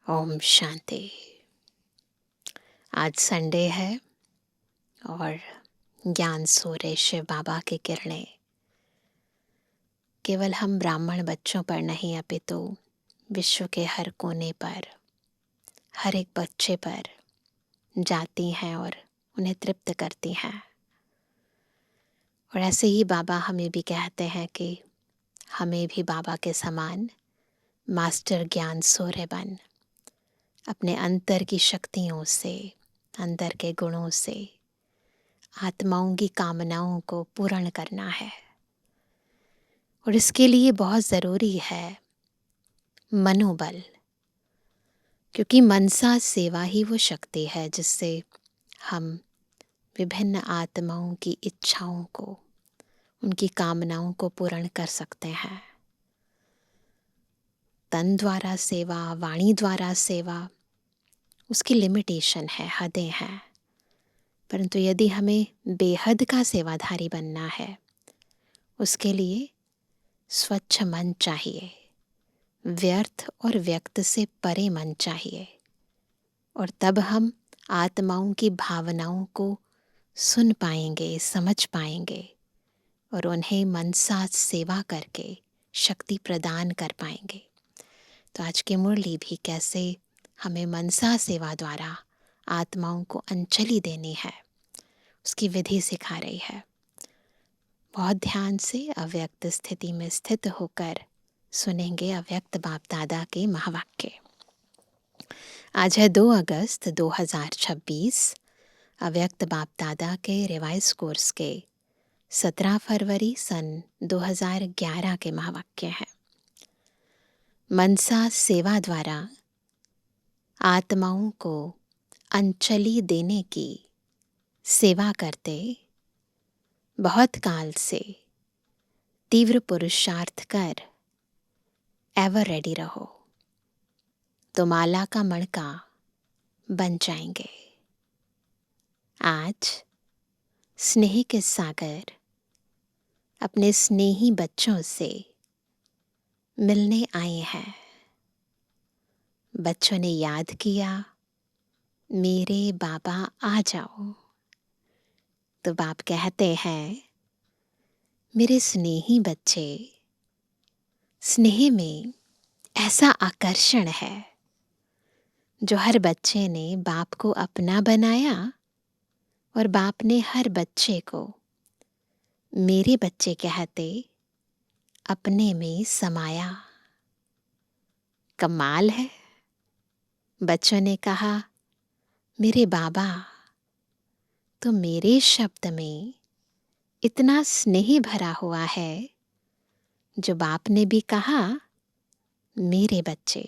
ओम शांति। आज संडे है और ज्ञान सूर्य शिव बाबा की किरणें केवल हम ब्राह्मण बच्चों पर नहीं अपितु विश्व के हर कोने पर, हर एक बच्चे पर जाती हैं और उन्हें तृप्त करती हैं। और ऐसे ही बाबा हमें भी कहते हैं कि हमें भी बाबा के समान मास्टर ज्ञान सूर्य बन अपने अंतर की शक्तियों से, अंदर के गुणों से आत्माओं की कामनाओं को पूर्ण करना है। और इसके लिए बहुत ज़रूरी है मनोबल, क्योंकि मनसा सेवा ही वो शक्ति है जिससे हम विभिन्न आत्माओं की इच्छाओं को, उनकी कामनाओं को पूर्ण कर सकते हैं। तन द्वारा सेवा, वाणी द्वारा सेवा, उसकी लिमिटेशन है, हदें हैं। परंतु यदि हमें बेहद का सेवाधारी बनना है, उसके लिए स्वच्छ मन चाहिए, व्यर्थ और व्यक्त से परे मन चाहिए। और तब हम आत्माओं की भावनाओं को सुन पाएंगे, समझ पाएंगे और उन्हें मनसा सेवा करके शक्ति प्रदान कर पाएंगे। तो आज की मुरली भी कैसे हमें मनसा सेवा द्वारा आत्माओं को अंजलि देनी है, उसकी विधि सिखा रही है। बहुत ध्यान से अव्यक्त स्थिति में स्थित होकर सुनेंगे अव्यक्त बाप दादा के महावाक्य। आज है 2 अगस्त 2026। अव्यक्त बाप दादा के रिवाइज कोर्स के 17 फरवरी सन 2011 के महावाक्य हैं। मनसा सेवा द्वारा आत्माओं को अंजलि देने की सेवा करते बहुत काल से तीव्र पुरुषार्थ कर एवर रेडी रहो, तो माला का मणका बन जाएंगे। आज स्नेह के सागर अपने स्नेही बच्चों से मिलने आए हैं। बच्चों ने याद किया, मेरे बाबा आ जाओ। तो बाप कहते हैं, मेरे स्नेही बच्चे, स्नेह में ऐसा आकर्षण है जो हर बच्चे ने बाप को अपना बनाया और बाप ने हर बच्चे को मेरे बच्चे कहते अपने में समाया। कमाल है। बच्चों ने कहा, मेरे बाबा, तो मेरे शब्द में इतना स्नेह भरा हुआ है जो बाप ने भी कहा, मेरे बच्चे।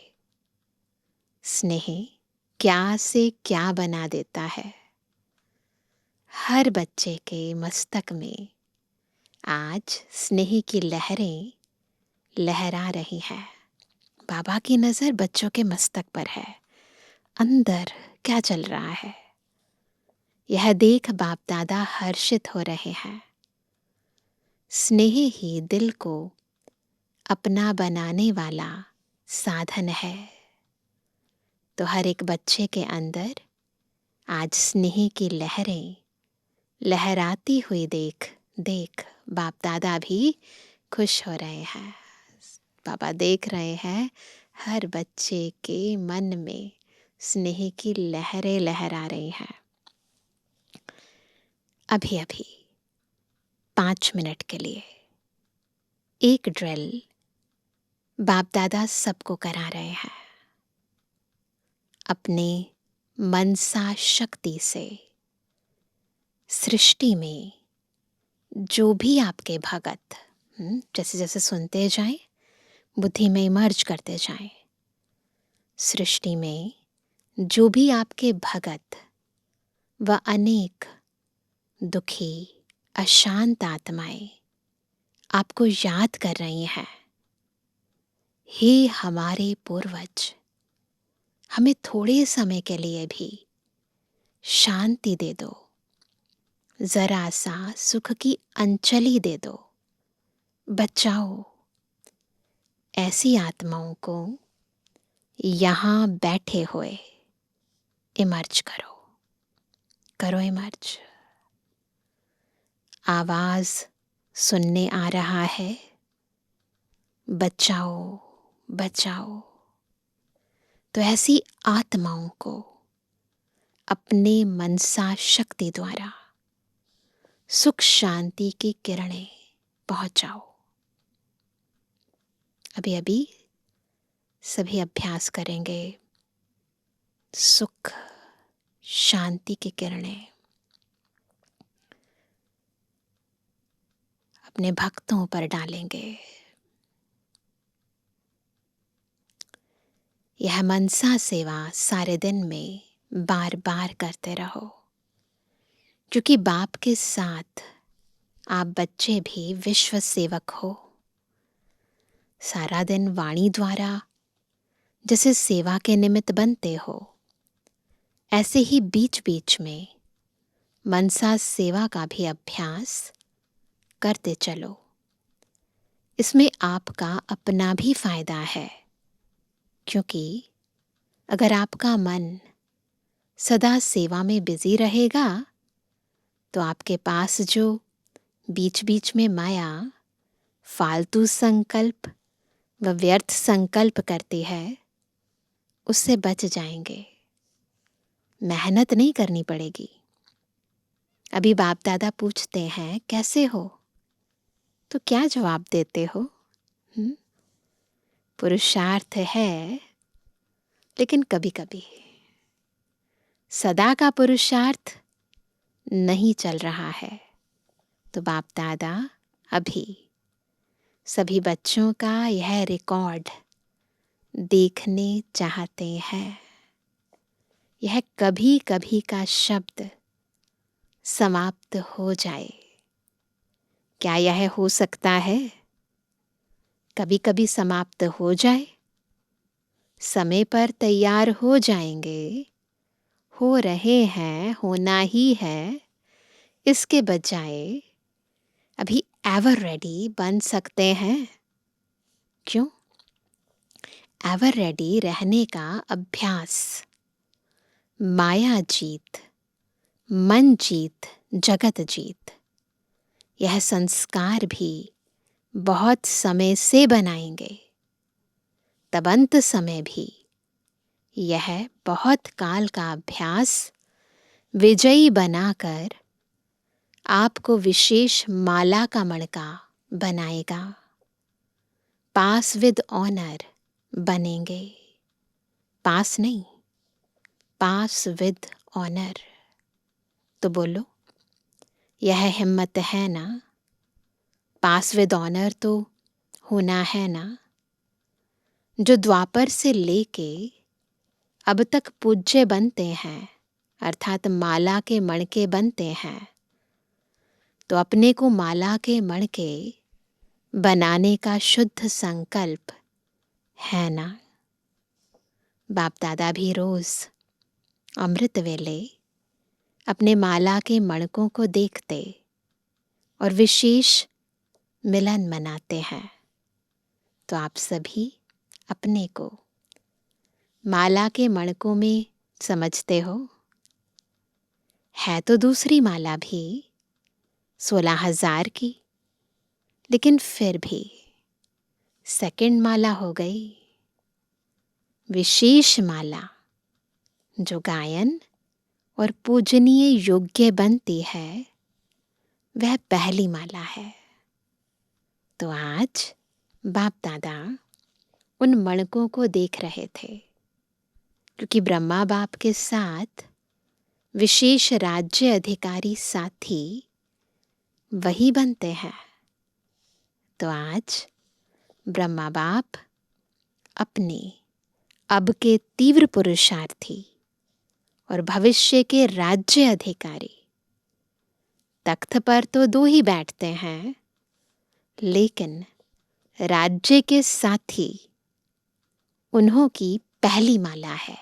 स्नेह क्या से क्या बना देता है। हर बच्चे के मस्तक में आज स्नेह की लहरें लहरा रही हैं। बाबा की नजर बच्चों के मस्तक पर है। अंदर क्या चल रहा है, यह देख बाप दादा हर्षित हो रहे हैं। स्नेह ही दिल को अपना बनाने वाला साधन है। तो हर एक बच्चे के अंदर आज स्नेह की लहरें लहराती हुई देख बाप दादा भी खुश हो रहे हैं। बाबा देख रहे हैं हर बच्चे के मन में स्नेह की लहरें लहरा रही हैं। अभी अभी 5 मिनट के लिए एक ड्रिल बाप दादा सबको करा रहे हैं। अपने मनसा शक्ति से सृष्टि में जो भी आपके भगत जैसे जैसे सुनते जाएं, बुद्धि में इमर्ज करते जाएं, सृष्टि में जो भी आपके भगत व अनेक दुखी अशांत आत्माएं आपको याद कर रही हैं, हे हमारे पूर्वज, हमें थोड़े समय के लिए भी शांति दे दो, जरा सा सुख की अंजलि दे दो, बचाओ। ऐसी आत्माओं को यहाँ बैठे हुए इमर्ज करो, करो इमर्ज। आवाज सुनने आ रहा है, बचाओ बचाओ। तो ऐसी आत्माओं को अपने मनसा शक्ति द्वारा सुख शांति की किरणें पहुंचाओ। अभी अभी सभी अभ्यास करेंगे। सुख शांति की किरणें अपने भक्तों पर डालेंगे। यह मनसा सेवा सारे दिन में बार बार करते रहो, क्योंकि बाप के साथ आप बच्चे भी विश्व सेवक हो। सारा दिन वाणी द्वारा जैसे सेवा के निमित्त बनते हो, ऐसे ही बीच बीच में मनसा सेवा का भी अभ्यास करते चलो। इसमें आपका अपना भी फायदा है, क्योंकि अगर आपका मन सदा सेवा में बिजी रहेगा तो आपके पास जो बीच बीच में माया फालतू संकल्प व व्यर्थ संकल्प करती है, उससे बच जाएंगे। मेहनत नहीं करनी पड़ेगी। अभी बाप दादा पूछते हैं कैसे हो, तो क्या जवाब देते हो? पुरुषार्थ है, लेकिन कभी कभी सदा का पुरुषार्थ नहीं चल रहा है। तो बाप दादा अभी सभी बच्चों का यह रिकॉर्ड देखने चाहते हैं। यह कभी कभी का शब्द समाप्त हो जाए, क्या यह हो सकता है? कभी कभी समाप्त हो जाए, समय पर तैयार हो जाएंगे, हो रहे हैं, होना ही है। इसके बजाय अभी एवर रेडी बन सकते हैं। क्यों? एवर रेडी रहने का अभ्यास माया जीत, मन जीत, जगत जीत, यह संस्कार भी बहुत समय से बनाएंगे। तब अंत समय भी यह बहुत काल का अभ्यास विजयी बनाकर आपको विशेष माला का मणका बनाएगा। पास विद ऑनर बनेंगे। पास नहीं, पास विद ऑनर। तो बोलो, यह हिम्मत है ना? पास विद ऑनर तो होना है ना? जो द्वापर से लेके अब तक पूज्य बनते हैं, अर्थात माला के मणके बनते हैं, तो अपने को माला के मणके बनाने का शुद्ध संकल्प है ना? बाप दादा भी रोज अमृत वेले अपने माला के मणकों को देखते और विशेष मिलन मनाते हैं। तो आप सभी अपने को माला के मणकों में समझते हो। है तो दूसरी माला भी 16,000 की, लेकिन फिर भी सेकंड माला हो गई। विशेष माला जो गायन और पूजनीय योग्य बनती है, वह पहली माला है। तो आज बाप दादा उन मणकों को देख रहे थे, क्योंकि ब्रह्मा बाप के साथ विशेष राज्य अधिकारी साथी वही बनते हैं। तो आज ब्रह्मा बाप अपने अब के तीव्र पुरुषार्थी और भविष्य के राज्य अधिकारी, तख्त पर तो दो ही बैठते हैं, लेकिन राज्य के साथी उन्हों की पहली माला है।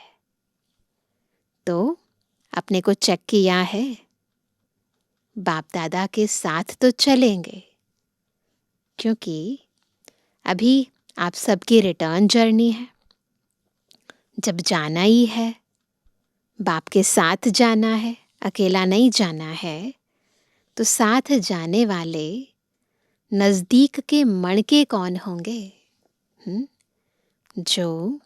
तो अपने को चेक किया है, बाप दादा के साथ तो चलेंगे, क्योंकि अभी आप सबकी रिटर्न जर्नी है। जब जाना ही है, बाप के साथ जाना है, अकेला नहीं जाना है, तो साथ जाने वाले नज़दीक के मणके कौन होंगे? जो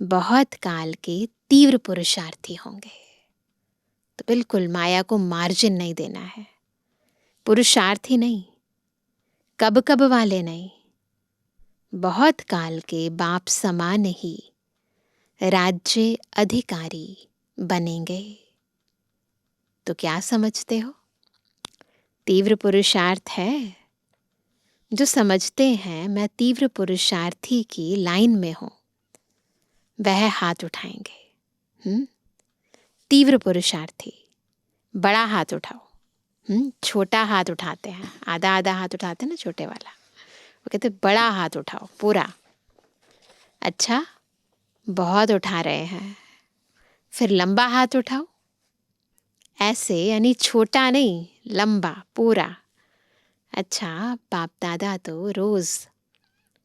बहुत काल के तीव्र पुरुषार्थी होंगे। तो बिल्कुल माया को मार्जिन नहीं देना है। पुरुषार्थी नहीं, कब कब वाले नहीं, बहुत काल के बाप समान ही राज्य अधिकारी बनेंगे। तो क्या समझते हो? तीव्र पुरुषार्थ है? जो समझते हैं मैं तीव्र पुरुषार्थी की लाइन में हूं, वह हाथ उठाएंगे। तीव्र पुरुषार्थी, बड़ा हाथ उठाओ। छोटा हाथ उठाते हैं, आधा आधा हाथ उठाते हैं ना, छोटे वाला, वो कहते बड़ा हाथ उठाओ पूरा। अच्छा, बहुत उठा रहे हैं, फिर लंबा हाथ उठाओ, ऐसे, यानी छोटा नहीं, लंबा पूरा। अच्छा, बाप दादा तो रोज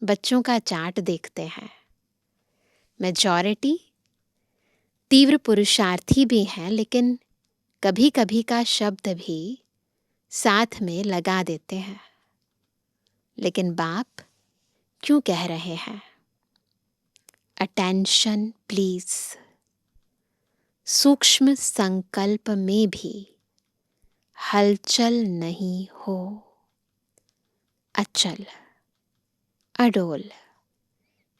बच्चों का चार्ट देखते हैं। मेजॉरिटी तीव्र पुरुषार्थी भी हैं, लेकिन कभी कभी का शब्द भी साथ में लगा देते हैं। लेकिन बाप क्यों कह रहे हैं अटेंशन प्लीज? सूक्ष्म संकल्प में भी हलचल नहीं हो, अचल अडोल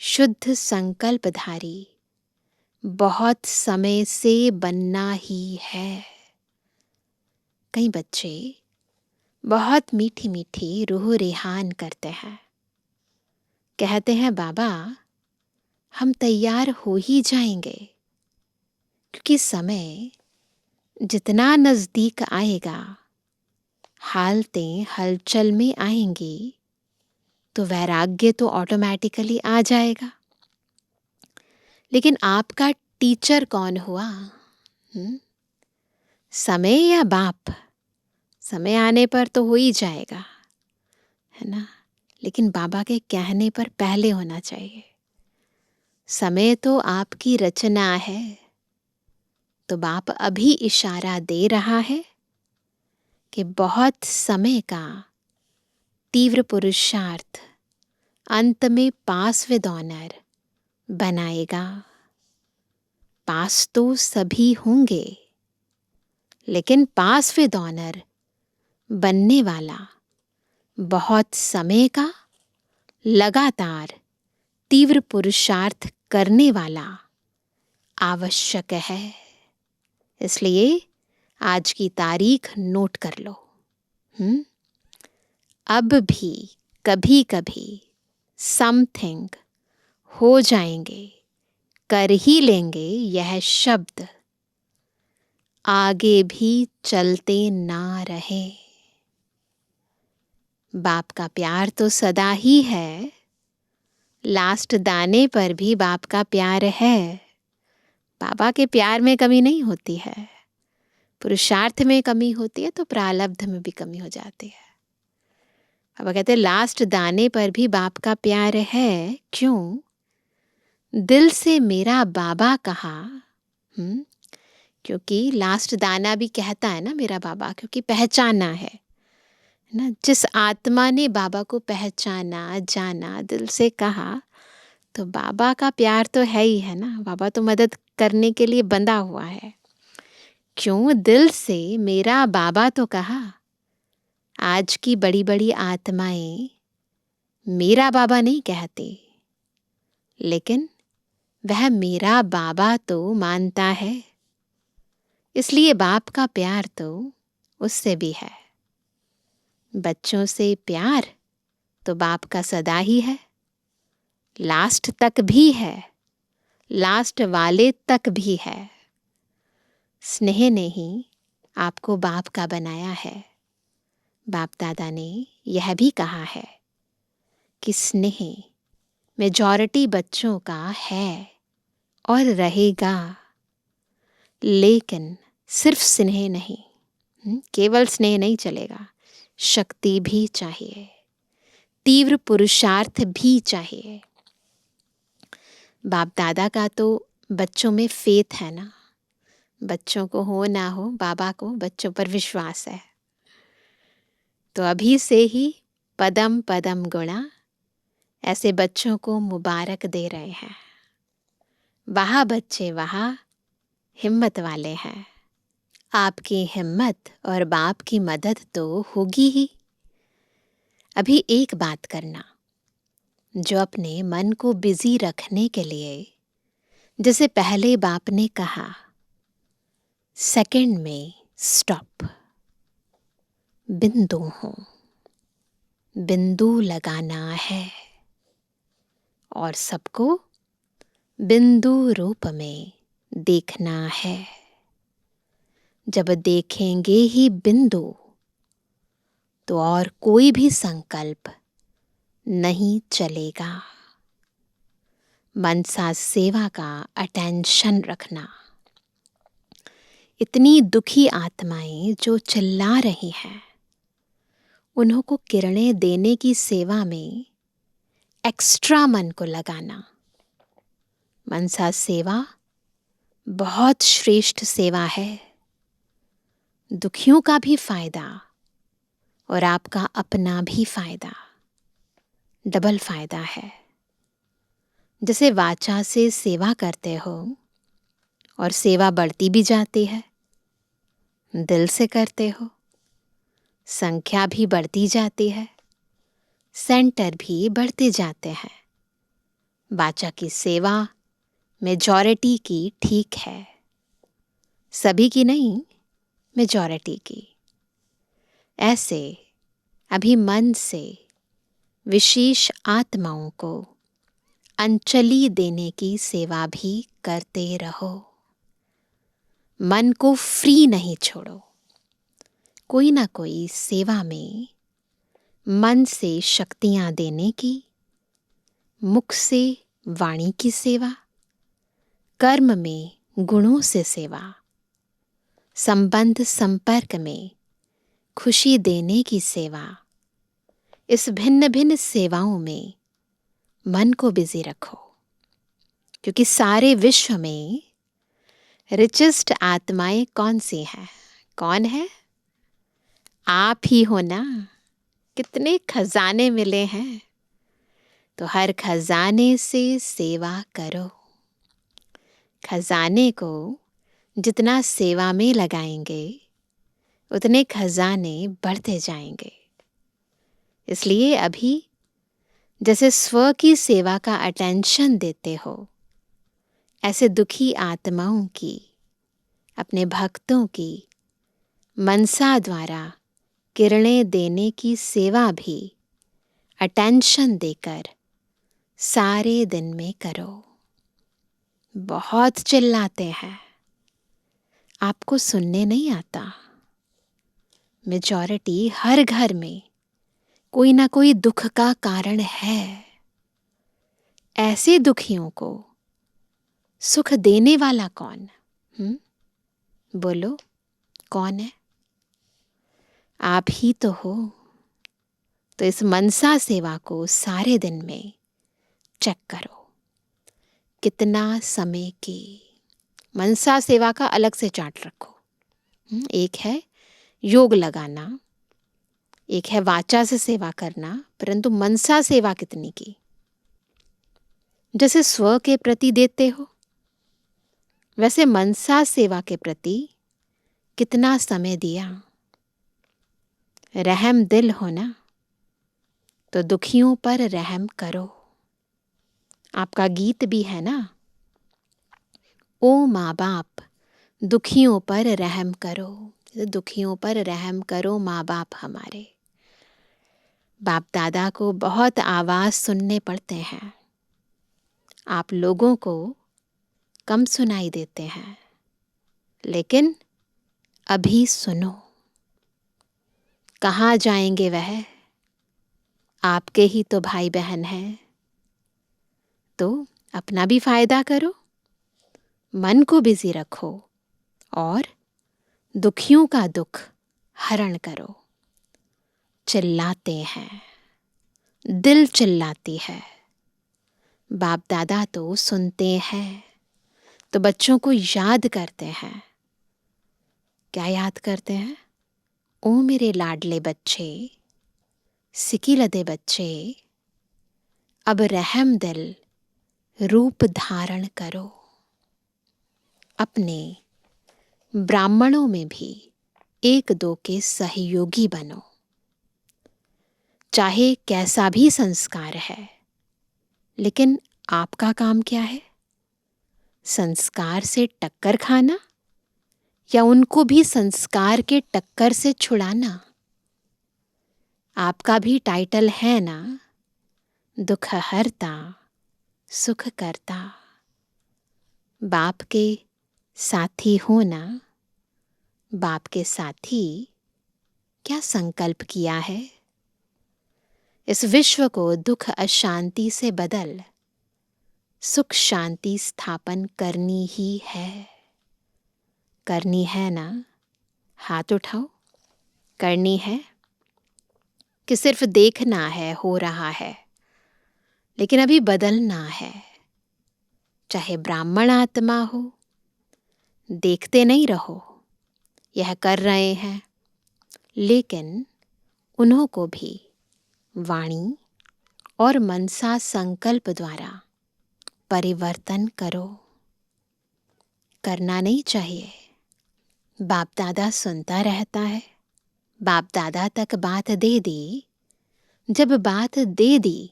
शुद्ध संकल्पधारी बहुत समय से बनना ही है। कई बच्चे बहुत मीठी मीठी रूह रेहान करते हैं, कहते हैं बाबा हम तैयार हो ही जाएंगे, क्योंकि समय जितना नजदीक आएगा, हालतें हलचल में आएंगी, तो वैराग्य तो ऑटोमेटिकली आ जाएगा। लेकिन आपका टीचर कौन हुआ? समय या बाप? समय आने पर तो हो ही जाएगा, है ना, लेकिन बाबा के कहने पर पहले होना चाहिए। समय तो आपकी रचना है, तो बाप अभी इशारा दे रहा है कि बहुत समय का तीव्र पुरुषार्थ अंत में पास विद ऑनर बनाएगा। पास तो सभी होंगे, लेकिन पास विद ऑनर बनने वाला बहुत समय का लगातार तीव्र पुरुषार्थ करने वाला आवश्यक है। इसलिए आज की तारीख नोट कर लो। अब भी कभी कभी समथिंग हो जाएंगे, कर ही लेंगे, यह शब्द आगे भी चलते ना रहे। बाप का प्यार तो सदा ही है, लास्ट दाने पर भी बाप का प्यार है। बाबा के प्यार में कमी नहीं होती है, पुरुषार्थ में कमी होती है तो प्रारब्ध में भी कमी हो जाती है। बाबा कहते लास्ट दाने पर भी बाप का प्यार है। क्यों? दिल से मेरा बाबा कहा। क्योंकि लास्ट दाना भी कहता है ना मेरा बाबा, क्योंकि पहचाना है ना। जिस आत्मा ने बाबा को पहचाना, जाना, दिल से कहा, तो बाबा का प्यार तो है ही है ना। बाबा तो मदद करने के लिए बंधा हुआ है। क्यों? दिल से मेरा बाबा तो कहा। आज की बड़ी बड़ी आत्माएं मेरा बाबा नहीं कहते, लेकिन वह मेरा बाबा तो मानता है। इसलिए बाप का प्यार तो उससे भी है। बच्चों से प्यार तो बाप का सदा ही है, लास्ट तक भी है, लास्ट वाले तक भी है। स्नेह ने ही आपको बाप का बनाया है। बाप दादा ने यह भी कहा है कि स्नेह मेजॉरिटी बच्चों का है और रहेगा, लेकिन सिर्फ स्नेह नहीं, केवल स्नेह नहीं चलेगा, शक्ति भी चाहिए, तीव्र पुरुषार्थ भी चाहिए। बाप दादा का तो बच्चों में फेथ है ना, बच्चों को हो ना हो, बाबा को बच्चों पर विश्वास है। तो अभी से ही पदम पदम गुणा ऐसे बच्चों को मुबारक दे रहे हैं। वहाँ बच्चे वहाँ हिम्मत वाले हैं। आपकी हिम्मत और बाप की मदद तो होगी ही। अभी एक बात करना, जो अपने मन को बिजी रखने के लिए, जैसे पहले बाप ने कहा, सेकंड में स्टॉप, बिंदु हो, बिंदु लगाना है और सबको बिंदु रूप में देखना है। जब देखेंगे ही बिंदु, तो और कोई भी संकल्प नहीं चलेगा। मनसा सेवा का अटेंशन रखना। इतनी दुखी आत्माएं जो चिल्ला रही हैं, उन्हों को किरणें देने की सेवा में एक्स्ट्रा मन को लगाना। मनसा सेवा बहुत श्रेष्ठ सेवा है। दुखियों का भी फायदा और आपका अपना भी फायदा, डबल फायदा है। जैसे वाचा से सेवा करते हो और सेवा बढ़ती भी जाती है, दिल से करते हो, संख्या भी बढ़ती जाती है, सेंटर भी बढ़ते जाते हैं। वाचा की सेवा मेजॉरिटी की ठीक है, सभी की नहीं, मेजॉरिटी की। ऐसे अभी मन से विशेष आत्माओं को अंजलि देने की सेवा भी करते रहो। मन को फ्री नहीं छोड़ो। कोई ना कोई सेवा में मन से शक्तियां देने की, मुख से वाणी की सेवा, कर्म में गुणों से सेवा, संबंध संपर्क में खुशी देने की सेवा। इस भिन्न भिन्न सेवाओं में मन को बिजी रखो, क्योंकि सारे विश्व में रिचेस्ट आत्माएं कौन सी हैं? कौन है? आप ही हो ना। कितने खजाने मिले हैं, तो हर खजाने से सेवा करो। खजाने को जितना सेवा में लगाएंगे, उतने खजाने बढ़ते जाएंगे। इसलिए अभी जैसे स्व की सेवा का अटेंशन देते हो, ऐसे दुखी आत्माओं की, अपने भक्तों की मनसा द्वारा किरणें देने की सेवा भी अटेंशन देकर सारे दिन में करो। बहुत चिल्लाते हैं, आपको सुनने नहीं आता। मेजॉरिटी हर घर में कोई ना कोई दुख का कारण है। ऐसे दुखियों को सुख देने वाला कौन? बोलो, कौन है? आप ही तो हो। तो इस मनसा सेवा को सारे दिन में चेक करो, कितना समय की। मनसा सेवा का अलग से चार्ट रखो। एक है योग लगाना, एक है वाचा से सेवा करना, परंतु मनसा सेवा कितनी की? जैसे स्व के प्रति देते हो, वैसे मनसा सेवा के प्रति कितना समय दिया? रहम दिल हो ना, तो दुखियों पर रहम करो। आपका गीत भी है ना, ओ माँ बाप दुखियों पर रहम करो। दुखियों पर रहम करो माँ बाप हमारे। बाप दादा को बहुत आवाज सुनने पड़ते हैं, आप लोगों को कम सुनाई देते हैं, लेकिन अभी सुनो। कहाँ जाएंगे वह? आपके ही तो भाई बहन हैं। तो अपना भी फायदा करो, मन को बिजी रखो और दुखियों का दुख हरण करो। चिल्लाते हैं, दिल चिल्लाती है, बाप दादा तो सुनते हैं, तो बच्चों को याद करते हैं। क्या याद करते हैं? ओ मेरे लाडले बच्चे, सिकिलदे बच्चे, अब रहम दिल रूप धारण करो। अपने ब्राह्मणों में भी एक दो के सहयोगी बनो। चाहे कैसा भी संस्कार है, लेकिन आपका काम क्या है? संस्कार से टक्कर खाना या उनको भी संस्कार के टक्कर से छुड़ाना? आपका भी टाइटल है ना, दुख हरता सुख करता। बाप के साथी होना। बाप के साथी क्या संकल्प किया है? इस विश्व को दुख अशांति से बदल सुख शांति स्थापन करनी ही है। करनी है ना? हाथ उठाओ। करनी है कि सिर्फ देखना है हो रहा है, लेकिन अभी बदलना है। चाहे ब्राह्मण आत्मा हो, देखते नहीं रहो, यह कर रहे हैं, लेकिन उन्हों को भी वाणी और मनसा संकल्प द्वारा परिवर्तन करो। करना नहीं चाहिए। बाप दादा सुनता रहता है। बाप दादा तक बात दे दी। जब बात दे दी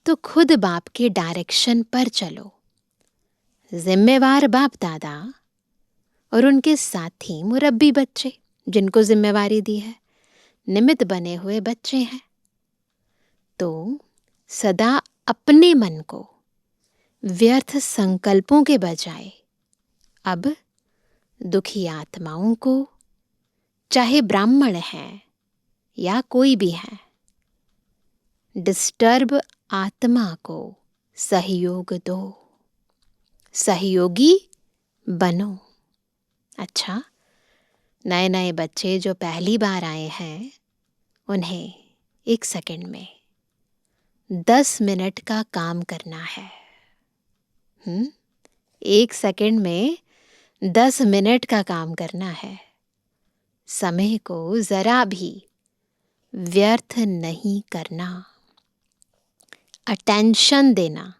तो खुद बाप के डायरेक्शन पर चलो। जिम्मेवार बाप दादा और उनके साथी मुरब्बी बच्चे जिनको जिम्मेवारी दी है, निमित्त बने हुए बच्चे हैं। तो सदा अपने मन को व्यर्थ संकल्पों के बजाय अब दुखी आत्माओं को, चाहे ब्राह्मण हैं या कोई भी है, डिस्टर्ब आत्मा को सहयोग दो। सहयोगी बनो। अच्छा, नए नए बच्चे जो पहली बार आए हैं, उन्हें 1 सेकंड में 10 मिनट का काम करना है। 1 सेकंड में 10 मिनट का काम करना है। समय को जरा भी व्यर्थ नहीं करना। अटेंशन देना।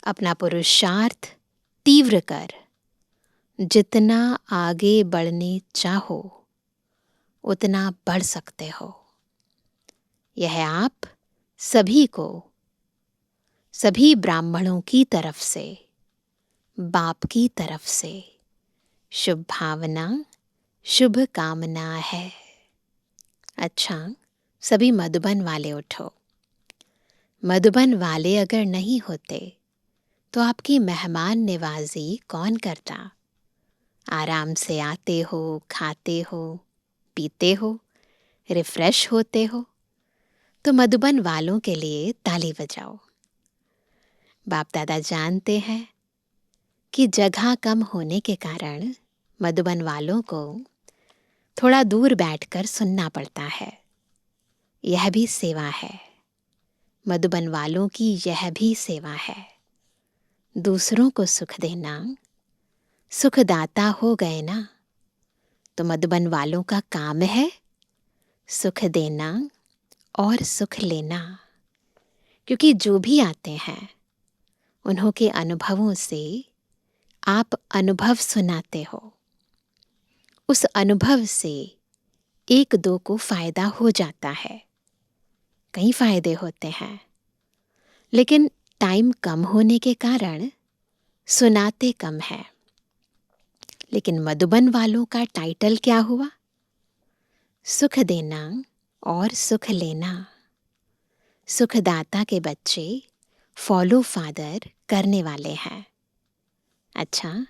अपना पुरुषार्थ तीव्र कर जितना आगे बढ़ने चाहो उतना बढ़ सकते हो। यह आप सभी को, सभी ब्राह्मणों की तरफ से, बाप की तरफ से शुभ भावना, शुभ कामना है। अच्छा, सभी मधुबन वाले उठो। मधुबन वाले अगर नहीं होते तो आपकी मेहमान निवाजी कौन करता? आराम से आते हो, खाते हो, पीते हो, रिफ्रेश होते हो, तो मधुबन वालों के लिए ताली बजाओ। बाप दादा जानते हैं कि जगह कम होने के कारण मधुबन वालों को थोड़ा दूर बैठकर सुनना पड़ता है। यह भी सेवा है। मधुबन वालों की यह भी सेवा है। दूसरों को सुख देना। सुखदाता हो गए ना, तो मधुबन वालों का काम है सुख देना और सुख लेना। क्योंकि जो भी आते हैं उन्हों के अनुभवों से आप अनुभव सुनाते हो। उस अनुभव से 1-2 को फायदा हो जाता है। कई फायदे होते हैं, लेकिन टाइम कम होने के कारण सुनाते कम है। लेकिन मधुबन वालों का टाइटल क्या हुआ? सुख देना और सुख लेना। सुखदाता के बच्चे फॉलो फादर करने वाले हैं। अच्छा,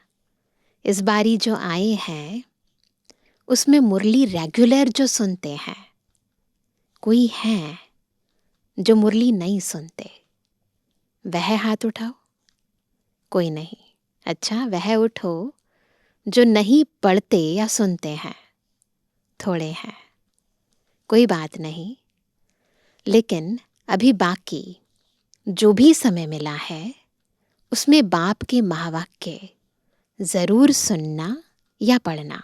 इस बारी जो आए हैं उसमें मुरली रेगुलर जो सुनते हैं, कोई है जो मुरली नहीं सुनते? वह हाथ उठाओ। कोई नहीं। अच्छा, वह उठो जो नहीं पढ़ते या सुनते हैं। थोड़े हैं, कोई बात नहीं। लेकिन अभी बाकी जो भी समय मिला है उसमें बाप के महावाक्य ज़रूर सुनना या पढ़ना।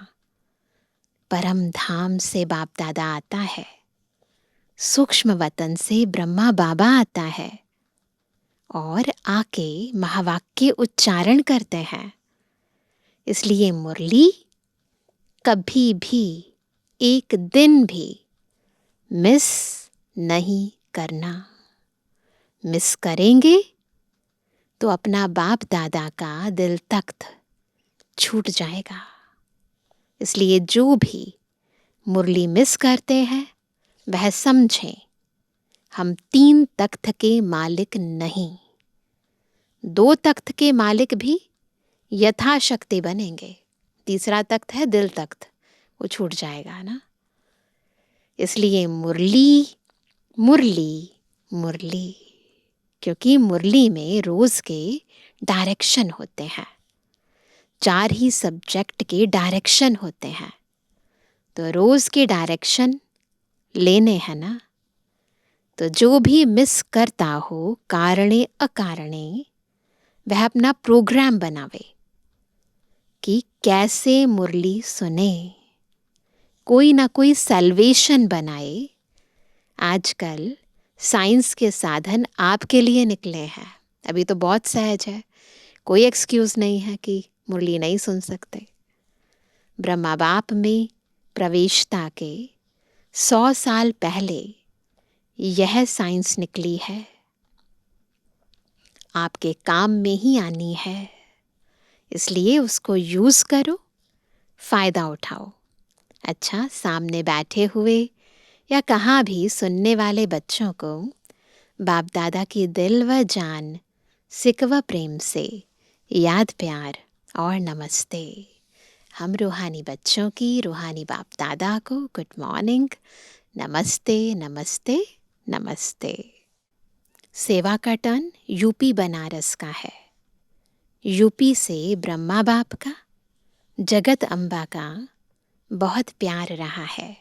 परम धाम से बाप दादा आता है, सूक्ष्म वतन से ब्रह्मा बाबा आता है और आके महावाक्य उच्चारण करते हैं। इसलिए मुरली कभी भी एक दिन भी मिस नहीं करना। मिस करेंगे तो अपना बाप दादा का दिल तख्त छूट जाएगा। इसलिए जो भी मुरली मिस करते हैं वह समझें हम 3 तख्त के मालिक नहीं, 2 तख्त के मालिक भी यथाशक्ति बनेंगे। तीसरा तख्त है दिल तख्त, वो छूट जाएगा ना। इसलिए मुरली मुरली मुरली, क्योंकि मुरली में रोज के डायरेक्शन होते हैं, 4 ही सब्जेक्ट के डायरेक्शन होते हैं। तो रोज के डायरेक्शन लेने हैं ना। तो जो भी मिस करता हो कारणे अकारणे, वह अपना प्रोग्राम बनावे कि कैसे मुरली सुने, कोई ना कोई सल्वेशन बनाए। आजकल साइंस के साधन आपके लिए निकले हैं। अभी तो बहुत सहज है, कोई एक्सक्यूज नहीं है कि मुरली नहीं सुन सकते। ब्रह्मा बाप में प्रवेशता के 100 साल पहले यह साइंस निकली है, आपके काम में ही आनी है। इसलिए उसको यूज करो, फायदा उठाओ। अच्छा, सामने बैठे हुए या कहाँ भी सुनने वाले बच्चों को बाप दादा की दिल व जान सिकवा प्रेम से याद प्यार और नमस्ते। हम रूहानी बच्चों की रूहानी बाप दादा को गुड मॉर्निंग, नमस्ते नमस्ते नमस्ते। सेवा का टर्न यूपी बनारस का है। यूपी से ब्रह्मा बाप का, जगत अम्बा का बहुत प्यार रहा है।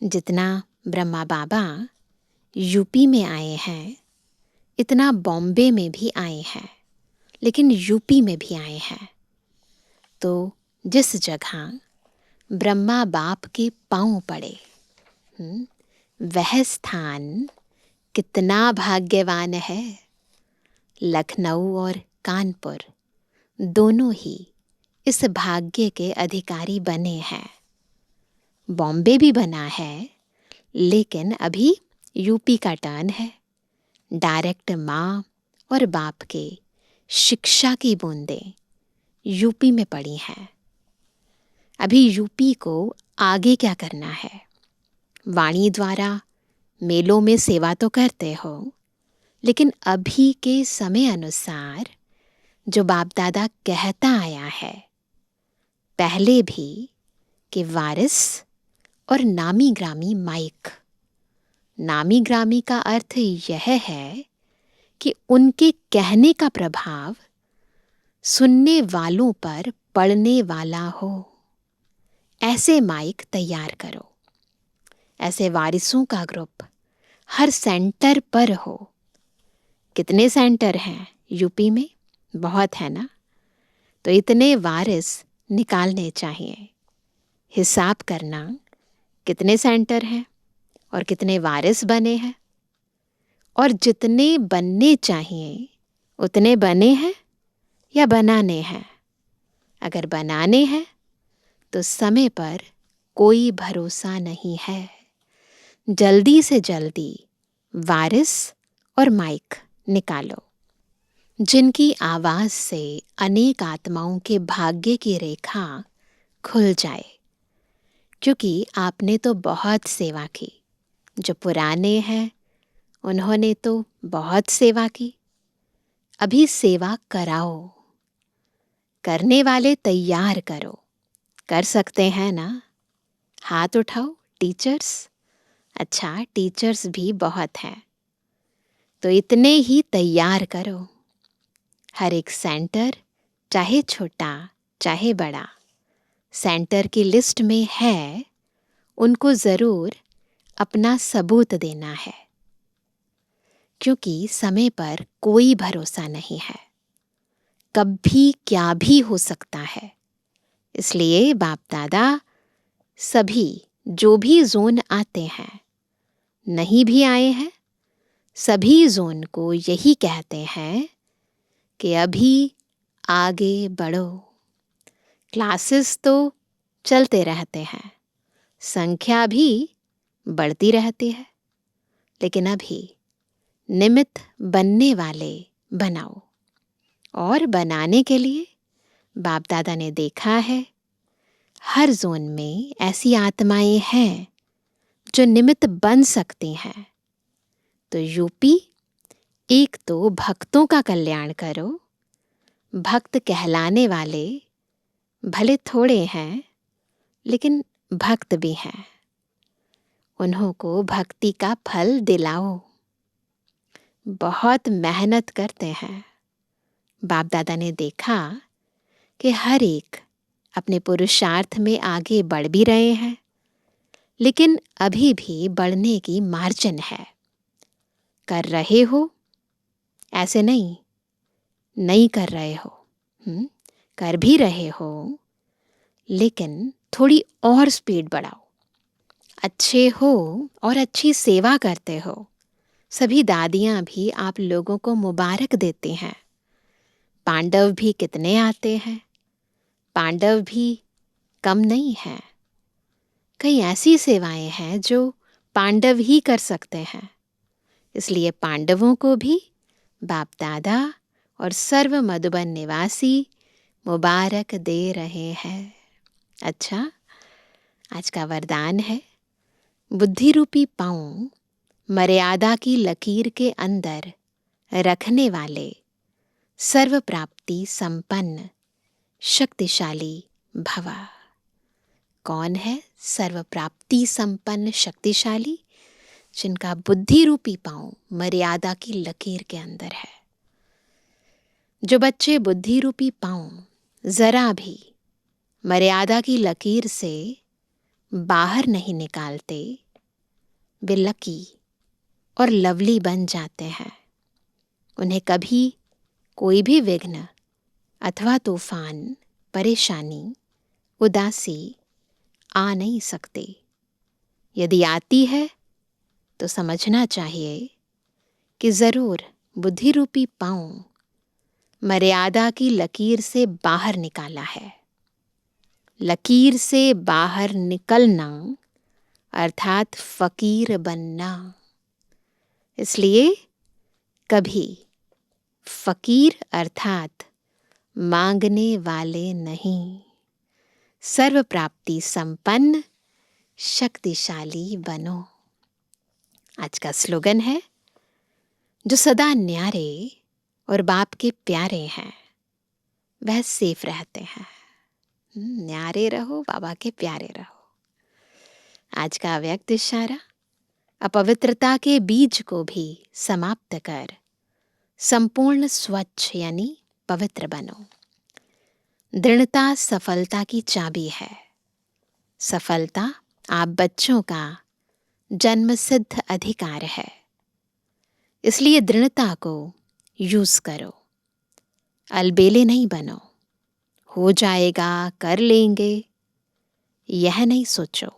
जितना ब्रह्मा बाबा यूपी में आए हैं, इतना बॉम्बे में भी आए हैं, लेकिन यूपी में भी आए हैं। तो जिस जगह ब्रह्मा बाप के पांव पड़े, वह स्थान कितना भाग्यवान है। लखनऊ और कानपुर दोनों ही इस भाग्य के अधिकारी बने हैं। बॉम्बे भी बना है, लेकिन अभी यूपी का टर्न है। डायरेक्ट माँ और बाप के शिक्षा की बूंदें यूपी में पड़ी हैं। अभी यूपी को आगे क्या करना है? वाणी द्वारा मेलों में सेवा तो करते हो, लेकिन अभी के समय अनुसार जो बाप दादा कहता आया है पहले भी, कि वारिस और नामी ग्रामी माइक। नामी ग्रामी का अर्थ यह है कि उनके कहने का प्रभाव सुनने वालों पर पड़ने वाला हो। ऐसे माइक तैयार करो, ऐसे वारिसों का ग्रुप हर सेंटर पर हो। कितने सेंटर हैं यूपी में? बहुत है ना। तो इतने वारिस निकालने चाहिए। हिसाब करना कितने सेंटर हैं और कितने वारिस बने हैं, और जितने बनने चाहिए उतने बने हैं या बनाने हैं। अगर बनाने हैं तो समय पर कोई भरोसा नहीं है। जल्दी से जल्दी वारिस और माइक निकालो, जिनकी आवाज से अनेक आत्माओं के भाग्य की रेखा खुल जाए। क्योंकि आपने तो बहुत सेवा की, जो पुराने हैं उन्होंने तो बहुत सेवा की। अभी सेवा कराओ, करने वाले तैयार करो। कर सकते हैं ना? हाथ उठाओ टीचर्स। अच्छा, टीचर्स भी बहुत हैं, तो इतने ही तैयार करो। हर एक सेंटर, चाहे छोटा चाहे बड़ा, सेंटर की लिस्ट में है, उनको ज़रूर अपना सबूत देना है। क्योंकि समय पर कोई भरोसा नहीं है। कभी क्या भी हो सकता है। इसलिए बाप दादा सभी जो भी जोन आते हैं, नहीं भी आए हैं, सभी जोन को यही कहते हैं कि अभी आगे बढ़ो। क्लासेस तो चलते रहते हैं, संख्या भी बढ़ती रहती है, लेकिन अभी निमित्त बनने वाले बनाओ। और बनाने के लिए बाप दादा ने देखा है हर जोन में ऐसी आत्माएं हैं जो निमित्त बन सकती हैं। तो यूपी, एक तो भक्तों का कल्याण करो। भक्त कहलाने वाले भले थोड़े हैं, लेकिन भक्त भी हैं। उन्हों को भक्ति का फल दिलाओ। बहुत मेहनत करते हैं। बाप दादा ने देखा कि हर एक अपने पुरुषार्थ में आगे बढ़ भी रहे हैं, लेकिन अभी भी बढ़ने की मार्जिन है। कर रहे हो, ऐसे नहीं कर रहे हो, कर भी रहे हो, लेकिन थोड़ी और स्पीड बढ़ाओ। अच्छे हो और अच्छी सेवा करते हो। सभी दादियां भी आप लोगों को मुबारक देती हैं। पांडव भी कितने आते हैं, पांडव भी कम नहीं हैं। कई ऐसी सेवाएं हैं जो पांडव ही कर सकते हैं। इसलिए पांडवों को भी बाप दादा और सर्व मधुबन निवासी मुबारक दे रहे हैं। अच्छा, आज का वरदान है, बुद्धि रूपी पाँव मर्यादा की लकीर के अंदर रखने वाले सर्व प्राप्ति संपन्न शक्तिशाली भव। कौन है सर्व प्राप्ति संपन्न शक्तिशाली? जिनका बुद्धि रूपी पाँव मर्यादा की लकीर के अंदर है। जो बच्चे बुद्धि रूपी पाँव जरा भी मर्यादा की लकीर से बाहर नहीं निकालते, वे लकी और लवली बन जाते हैं। उन्हें कभी कोई भी विघ्न अथवा तूफान, परेशानी, उदासी आ नहीं सकती। यदि आती है तो समझना चाहिए कि ज़रूर बुद्धि रूपी पाँव मर्यादा की लकीर से बाहर निकाला है। लकीर से बाहर निकलना अर्थात फकीर बनना। इसलिए कभी फकीर अर्थात मांगने वाले नहीं, सर्व प्राप्ति संपन्न शक्तिशाली बनो। आज का स्लोगन है, जो सदा न्यारे और बाप के प्यारे हैं वह सेफ रहते हैं। न्यारे रहो, बाबा के प्यारे रहो। आज का अव्यक्त इशारा, अपवित्रता के बीज को भी समाप्त कर संपूर्ण स्वच्छ यानी पवित्र बनो। दृढ़ता सफलता की चाबी है। सफलता आप बच्चों का जन्मसिद्ध अधिकार है। इसलिए दृढ़ता को यूज करो। अलबेले नहीं बनो। हो जाएगा, कर लेंगे, यह नहीं सोचो।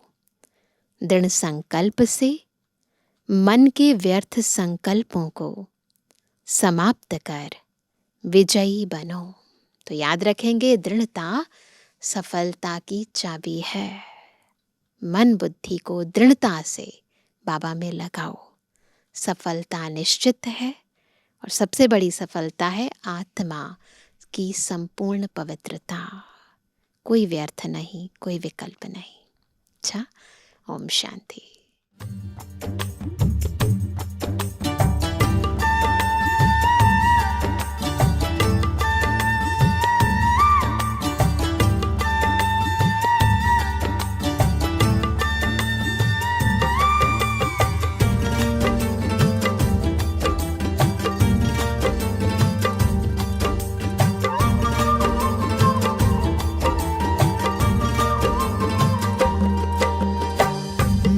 दृढ़ संकल्प से मन के व्यर्थ संकल्पों को समाप्त कर विजयी बनो। तो याद रखेंगे, दृढ़ता सफलता की चाबी है। मन बुद्धि को दृढ़ता से बाबा में लगाओ। सफलता निश्चित है और सबसे बड़ी सफलता है आत्मा की संपूर्ण पवित्रता। कोई व्यर्थ नहीं, कोई विकल्प नहीं। अच्छा, ओम शांति।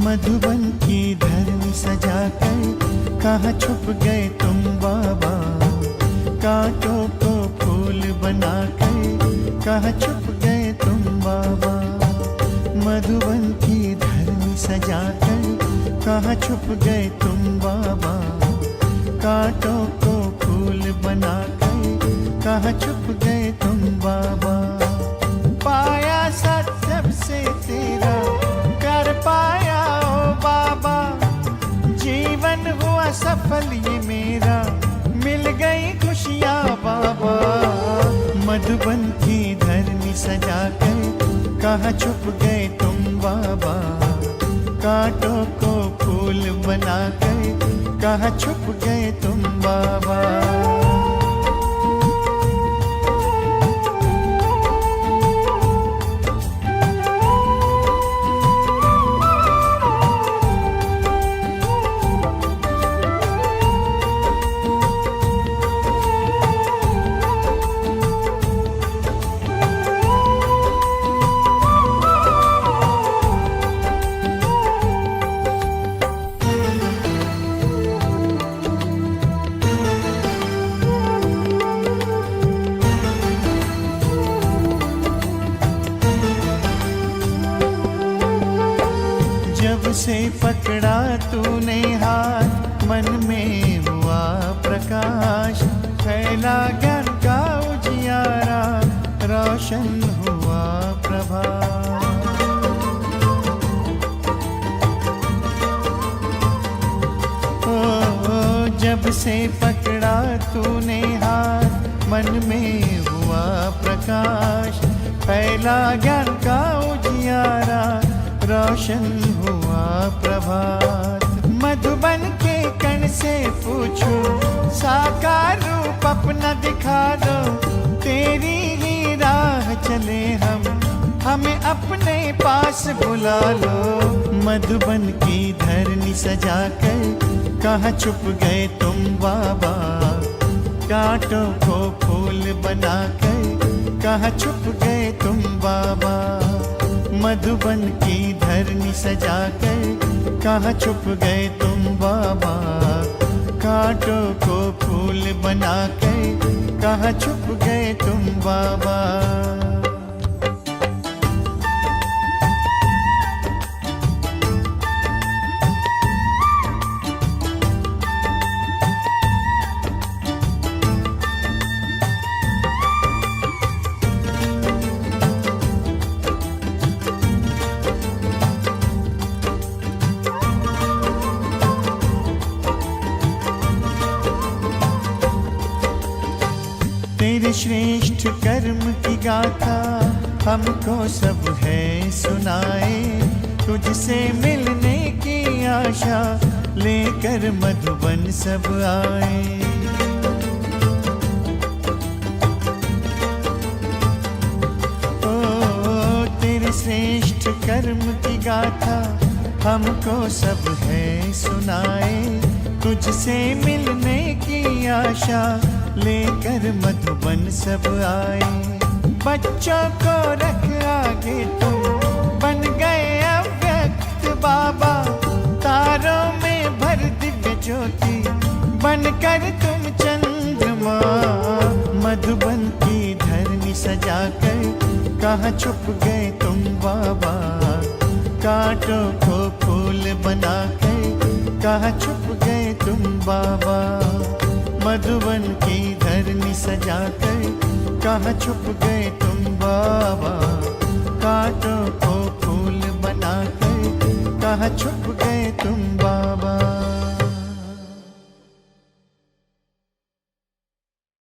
मधुबन की धरनी सजाकर कहाँ छुप गए तुम बाबा। कांटों को फूल बन बनाकर कहाँ छुप गए तुम बाबा। मधुबन की धरनी सजाकर कहाँ छुप गए तुम बाबा। कांटों को फूल बनाकर कहाँ छुप गए तुम बाबा। पाया सत्य से तेरा कर पाया ओ बाबा। जीवन हुआ सफल ये मेरा, मिल गई खुशियाँ बाबा। मधुबन की धरनी सजाकर कहाँ छुप गए तुम बाबा। कांटों को फूल बनाकर कहाँ छुप गए तुम बाबा। जब से पकड़ा तूने हाथ मन में हुआ प्रकाश। फैला ज्ञान का उजियारा, रोशन हुआ प्रभात। ओ, जब से पकड़ा तूने हाथ मन में हुआ प्रकाश। फैला ज्ञान का उजियारा, रोशन हुआ प्रभात। मधुबन के कण से पूछो, साकार रूप अपना दिखा दो। तेरी ही राह चले हम, हमें अपने पास बुला लो। मधुबन की धरनी सजाकर कहाँ छुप गए तुम बाबा। कांटों को फूल बनाकर कहाँ छुप गए तुम बाबा। मधुबन की धरनी सजाकर कहाँ छुप गए तुम बाबा। कांटों को फूल बनाकर कहाँ छुप गए तुम बाबा। तेरे श्रेष्ठ कर्म की गाथा हमको सब है सुनाए। तुझसे मिलने की आशा लेकर मधुबन सब आए। ओ तेरे श्रेष्ठ कर्म की गाथा हमको सब है सुनाए। तुझसे मिलने की आशा लेकर मधुबन सब आए। बच्चों को रख आगे तुम बन गए अव्यक्त बाबा। तारों में भर दिव्य ज्योति बनकर तुम चंद्रमा। मधुबन की धरनी सजाकर कहाँ छुप गए तुम बाबा। कांटों को फूल बनाकर कहाँ छुप गए तुम बाबा। मधुबन की धरनी सजाकर कहाँ छुप गए तुम बाबा। कांटों को फूल बनाकर कहाँ छुप गए तुम बाबा।